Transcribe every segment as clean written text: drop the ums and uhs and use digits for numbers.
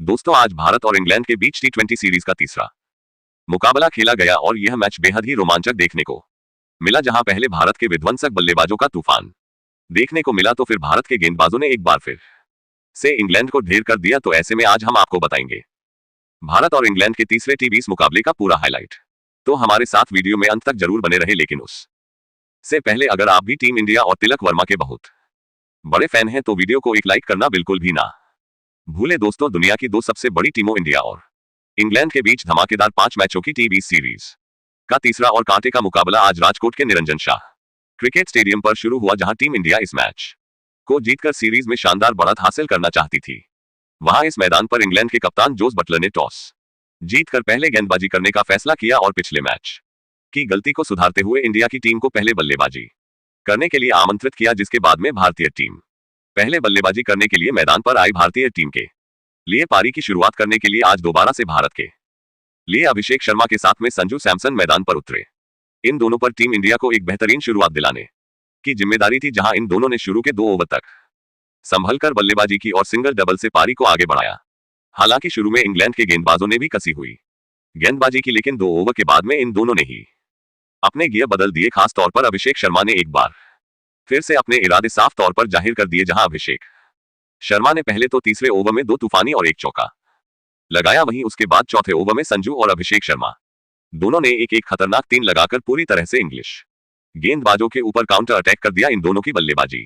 दोस्तों, आज भारत और इंग्लैंड के बीच टी20 सीरीज का तीसरा मुकाबला खेला गया और यह मैच बेहद ही रोमांचक देखने को मिला, जहां पहले भारत के विध्वंसक बल्लेबाजों का तूफान देखने को मिला तो फिर भारत के गेंदबाजों ने एक बार फिर से इंग्लैंड को ढेर कर दिया। तो ऐसे में आज हम आपको बताएंगे भारत और इंग्लैंड के तीसरे टी20 मुकाबले का पूरा हाईलाइट। तो हमारे साथ वीडियो में अंत तक जरूर बने रहे, लेकिन उससे पहले अगर आप भी टीम इंडिया और तिलक वर्मा के बहुत बड़े फैन हैं तो वीडियो को एक लाइक करना बिल्कुल भी ना भूले। दोस्तों, दुनिया की दो सबसे बड़ी टीमों इंडिया और इंग्लैंड के बीच धमाकेदार 5 मैचों की टी20 सीरीज का तीसरा और कांटे का मुकाबला आज राजकोट के निरंजन शाह क्रिकेट स्टेडियम पर शुरू हुआ, जहां टीम इंडिया इस मैच को जीतकर सीरीज में शानदार बढ़त हासिल करना चाहती थी। वहां इस मैदान पर इंग्लैंड के कप्तान जोस बटलर ने टॉस जीतकर पहले गेंदबाजी करने का फैसला किया और पिछले मैच की गलती को सुधारते हुए इंडिया की टीम को पहले बल्लेबाजी करने के लिए आमंत्रित किया, जिसके बाद में भारतीय टीम पहले बल्लेबाजी करने के लिए मैदान पर आई। भारतीय टीम के लिए पारी की शुरुआत करने के लिए आज दोबारा से भारत के लिए अभिषेक शर्मा के साथ में संजू सैमसन मैदान पर उतरे। इन दोनों पर टीम इंडिया को एक बेहतरीन शुरुआत दिलाने की जिम्मेदारी थी, जहां इन दोनों ने शुरू के 2 ओवर तक संभलकर बल्लेबाजी की और सिंगल डबल से पारी को आगे बढ़ाया। हालांकि शुरू में इंग्लैंड के गेंदबाजों ने भी कसी हुई गेंदबाजी की, लेकिन 2 ओवर के बाद में इन दोनों ने ही अपने गियर बदल दिए। खास तौर पर अभिषेक शर्मा ने एक बार फिर से अपने इरादे साफ तौर पर जाहिर कर दिए, जहां अभिषेक शर्मा ने पहले तो तीसरे ओवर में 2 तूफानी और 1 चौका लगाया। वहीं उसके बाद चौथे ओवर में संजू और अभिषेक शर्मा दोनों ने एक खतरनाक 3 लगाकर पूरी तरह से इंग्लिश गेंदबाजों के ऊपर काउंटर अटैक कर दिया। इन दोनों की बल्लेबाजी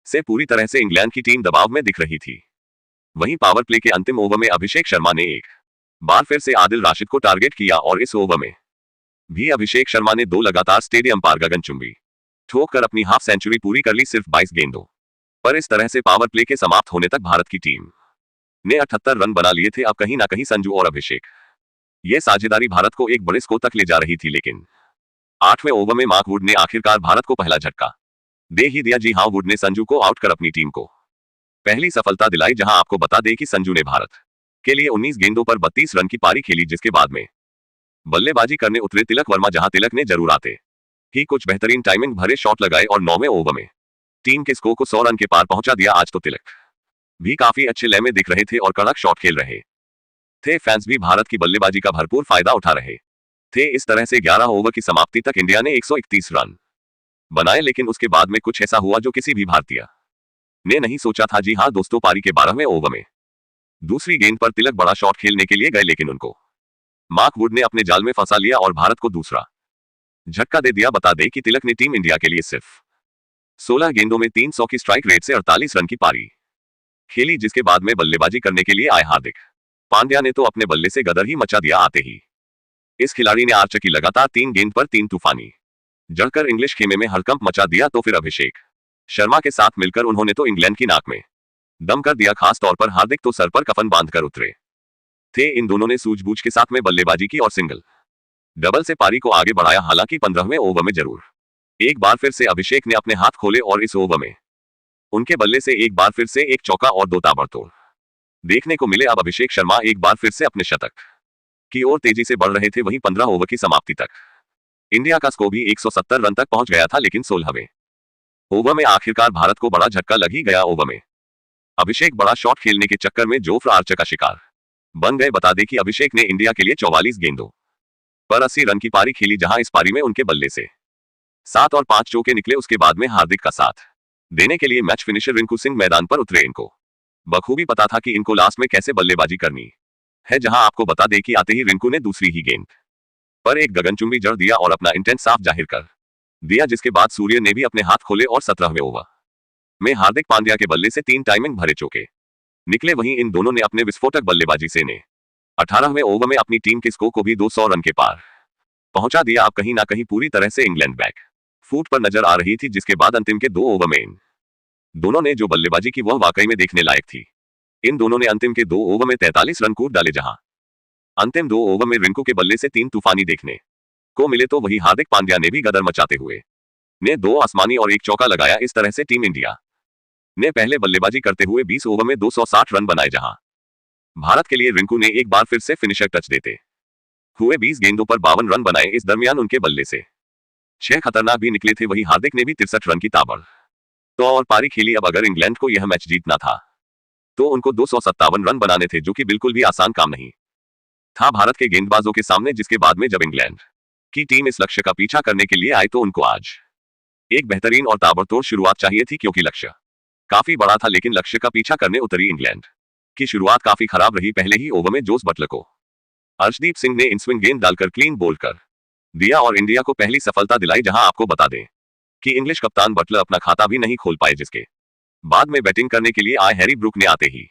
से पूरी तरह से इंग्लैंड की टीम दबाव में दिख रही थी। वहीं पावर प्ले के अंतिम ओवर में अभिषेक शर्मा ने एक बार फिर से आदिल राशिद को टारगेट किया और इस ओवर में भी अभिषेक शर्मा ने 2 लगातार स्टेडियम पार गगनचुंबी ठोक कर अपनी हाफ सेंचुरी पूरी कर ली, सिर्फ 22 गेंदों पर। इस तरह से पावर प्ले के समाप्त होने तक भारत की टीम ने 78 रन बना लिए थे। अब कहीं ना कहीं संजू और अभिषेक ये साझेदारी भारत को एक बड़े स्कोर तक ले जा रही थी, लेकिन 8वें ओवर में मार्क वुड ने आखिरकार भारत को पहला झटका दे ही दिया। जी हां, वुड ने संजू को आउट कर अपनी टीम को पहली सफलता दिलाई। जहां आपको बता दें कि संजू ने भारत के लिए 19 गेंदों पर 32 रन की पारी खेली, जिसके बाद में बल्लेबाजी करने उतरे तिलक वर्मा, जहां तिलक ने जरूर आते ही कुछ बेहतरीन टाइमिंग भरे शॉट लगाए और 9वें ओवर में टीम के स्कोर को 100 रन के पार पहुंचा दिया। आज तो तिलक भी काफी अच्छे लय में दिख रहे थे और कड़क शॉट खेल रहे थे। फैंस भी भारत की बल्लेबाजी का भरपूर फायदा उठा रहे थे। इस तरह से 11 ओवर की समाप्ति तक इंडिया ने 131 रन बनाए, लेकिन उसके बाद में कुछ ऐसा हुआ जो किसी भी भारतीय ने नहीं सोचा था। जी हां दोस्तों, पारी के 12वें ओवर में दूसरी गेंद पर तिलक बड़ा शॉट खेलने के लिए गए, लेकिन उनको मार्क वुड ने अपने जाल में फंसा लिया और भारत को दूसरा झटका दे दिया। बता दें कि तिलक ने टीम इंडिया के लिए सिर्फ 16 गेंदों में 300 की स्ट्राइक रेट से 48 रन की पारी खेली, जिसके बाद में बल्लेबाजी करने के लिए आए हार्दिक पांड्या ने तो अपने बल्ले से गदर ही मचा दिया। आते ही इस खिलाड़ी ने आर्चर की लगातार 3 गेंद पर 3 तूफानी जड़कर इंग्लिश खेमे में हड़कंप मचा दिया। तो फिर अभिषेक शर्मा के साथ मिलकर उन्होंने तो इंग्लैंड की नाक में दम कर दिया। खास तौर पर हार्दिक तो सर पर कफन बांधकर उतरे थे। इन दोनों ने सूझबूझ के साथ में बल्लेबाजी की और सिंगल डबल से पारी को आगे बढ़ाया। हालांकि 15वें ओवर में जरूर एक बार फिर से अभिषेक ने अपने हाथ खोले और इस ओवर में उनके बल्ले से एक बार फिर से 1 चौका और 2 ताबड़तोड़ देखने को मिले। अब अभिषेक शर्मा एक बार फिर से अपने शतक की ओर तेजी से बढ़ रहे थे। वहीं 15 ओवर की समाप्ति तक इंडिया का स्कोर भी 170 रन तक पहुंच गया था, लेकिन 16वें ओवर में आखिरकार भारत को बड़ा झटका लग ही गया। ओवर में अभिषेक बड़ा शॉट खेलने के चक्कर में जोफ्रा आर्चर का शिकार बन गए। बता दें कि अभिषेक ने इंडिया के लिए 44 गेंदों पर 80 रन की पारी खेली, जहां इस पारी में उनके बल्ले से 7 और 5 चौके निकले। उसके बाद में हार्दिक का साथ देने के लिए मैच फिनिशर रिंकू सिंह मैदान पर उतरे। इनको बखूबी पता था कि इनको लास्ट में कैसे बल्लेबाजी करनी है, जहां आपको बता दें कि आते ही रिंकू ने दूसरी ही गेंद पर एक गगनचुंबी जड़ दिया और अपना इंटेंट साफ जाहिर कर दिया, जिसके बाद सूर्य ने भी अपने हाथ खोले और 17वें ओवर में हार्दिक पांड्या के बल्ले से 3 टाइमिंग भरे चौके निकले। वहीं इन दोनों ने अपने विस्फोटक बल्लेबाजी से ने 18वें ओवर में अपनी टीम के स्कोर को भी 200 रन के पार पहुंचा दिया। अब कहीं ना कहीं पूरी तरह से इंग्लैंड बैक फुट पर नजर आ रही थी, जिसके बाद अंतिम के 2 ओवर में इन दोनों ने जो बल्लेबाजी की वह वाकई में देखने लायक थी। इन दोनों ने अंतिम के 2 ओवर में 43 रन कूद डाले, जहां अंतिम 2 ओवर में रिंकू के बल्ले से 3 तूफानी देखने को मिले। तो वही हार्दिक पांड्या ने भी गदर मचाते हुए ने 2 आसमानी और 1 चौका लगाया। इस तरह से टीम इंडिया ने पहले बल्लेबाजी करते हुए 20 ओवर में 260 रन बनाए, जहां भारत के लिए रिंकू ने एक बार फिर से फिनिशर टच देते हुए 20 गेंदों पर 52 रन बनाए। इस दरमियान उनके बल्ले से 6 खतरनाक भी निकले थे। वहीं हार्दिक ने भी 63 रन की ताबड़ तो और पारी खेली। अब अगर इंग्लैंड को यह मैच जीतना था तो उनको 257 रन बनाने थे, जो कि बिल्कुल भी आसान काम नहीं था भारत के गेंदबाजों के सामने। जिसके बाद में जब इंग्लैंड की टीम इस लक्ष्य का पीछा करने के लिए आई तो उनको आज एक बेहतरीन और ताबड़तोड़ शुरुआत चाहिए थी, क्योंकि लक्ष्य काफी बड़ा था। लेकिन लक्ष्य का पीछा करने उतरी इंग्लैंड की शुरुआत काफी खराब रही। पहले ही ओवर में जोस बटलर को अर्शदीप सिंह ने इन स्विंग गेंद डालकर क्लीन बोल्ड कर दिया और इंडिया को पहली सफलता दिलाई। जहां आपको बता दें कि इंग्लिश कप्तान बटलर अपना खाता भी नहीं खोल पाए, जिसके बाद में बैटिंग करने के लिए आए हैरी ब्रूक ने आते ही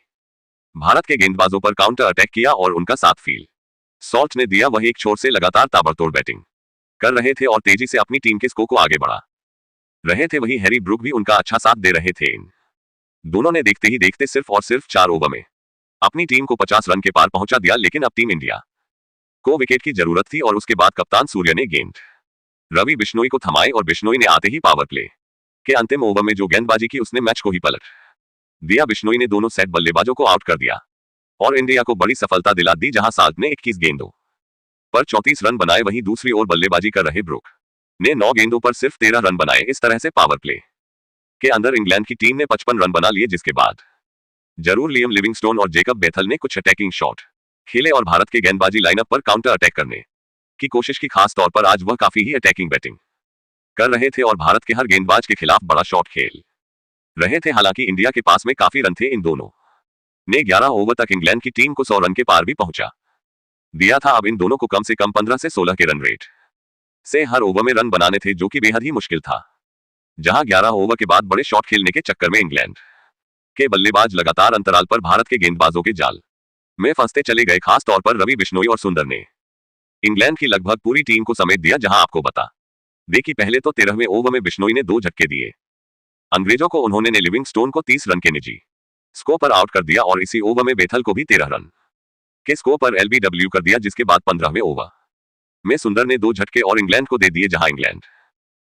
भारत के गेंदबाजों पर काउंटर अटैक किया और उनका साथ फील्ड सॉल्ट ने दिया। वही एक छोर से लगातार ताबड़तोड़ बैटिंग कर रहे थे और तेजी से अपनी टीम के स्कोर को आगे बढ़ा रहे थे। वही हैरी ब्रूक भी उनका अच्छा साथ दे रहे थे। इन दोनों ने देखते ही देखते सिर्फ और सिर्फ 4 ओवर में अपनी टीम को 50 रन के पार पहुंचा दिया। लेकिन अब टीम इंडिया को विकेट की जरूरत थी और उसके बाद कप्तान सूर्य ने गेंद रवि बिश्नोई को थमाई और बिश्नोई ने आते ही पावर प्ले के अंतिम ओवर में जो गेंदबाजी की उसने मैच को ही पलट दिया। बिश्नोई ने दोनों सेट बल्लेबाजों को आउट कर दिया और इंडिया को बड़ी सफलता दिला दी, जहां साल्ट ने 21 गेंदों पर 34 रन बनाए। वहीं दूसरी ओर बल्लेबाजी कर रहे ब्रूक ने 9 गेंदों पर सिर्फ 13 रन बनाए। इस तरह से पावर प्ले के अंदर इंग्लैंड की टीम ने 55 रन बना लिए, जिसके बाद जरूर लियम लिविंगस्टोन और जेकब बेथल ने कुछ अटैकिंग शॉट खेले और भारत के गेंदबाजी लाइनअप पर काउंटर अटैक करने की कोशिश की। खास तौर पर आज वह काफी ही अटैकिंग बैटिंग कर रहे थे और भारत के हर गेंदबाज के खिलाफ बड़ा शॉट खेल रहे थे। हालांकि इंडिया के पास में काफी रन थे। इन दोनों ने 11 ओवर तक इंग्लैंड की टीम को 100 रन के पार भी पहुंचा दिया था। अब इन दोनों को कम से कम 15 से 16 के रन रेट से हर ओवर में रन बनाने थे, जो कि बेहद ही मुश्किल था। जहां 11 ओवर के बाद बड़े शॉट खेलने के चक्कर में इंग्लैंड के बल्लेबाज लगातार अंतराल पर भारत के गेंदबाजों के जाल में फंसते चले गए। खास तौर पर रवि बिश्नोई और सुंदर ने इंग्लैंड की लगभग पूरी टीम को समेट दिया। जहां आपको बता दें कि पहले तो 13वें ओवर में बिश्नोई ने 2 झटके दिए अंग्रेजों को। उन्होंने ने लिविंगस्टोन को 30 रन के निजी स्कोर पर आउट कर दिया और इसी ओवर में बेथल को भी 13 रन के स्कोर पर एलबीडब्ल्यू कर दिया। जिसके बाद 15वें ओवर में सुंदर ने 2 झटके और इंग्लैंड को दे दिए, जहां इंग्लैंड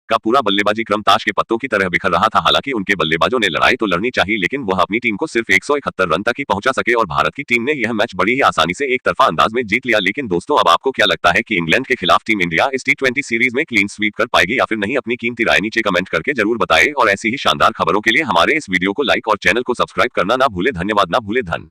का पूरा बल्लेबाजी क्रम ताश के पत्तों की तरह बिखर रहा था। हालांकि उनके बल्लेबाजों ने लड़ाई तो लड़नी चाहिए, लेकिन वह अपनी टीम को सिर्फ 171 रन तक ही पहुंचा सके और भारत की टीम ने यह मैच बड़ी ही आसानी से एक तरफा अंदाज में जीत लिया। लेकिन दोस्तों, अब आपको क्या लगता है कि इंग्लैंड के खिलाफ टीम इंडिया इस T20 सीरीज में क्लीन स्वीप कर पाएगी या फिर नहीं? अपनी कीमती राय नीचे कमेंट करके जरूर बताएं और ऐसी ही शानदार खबरों के लिए हमारे इस वीडियो को लाइक और चैनल को सब्सक्राइब करना ना भूले। धन्यवाद। ना भूले। धन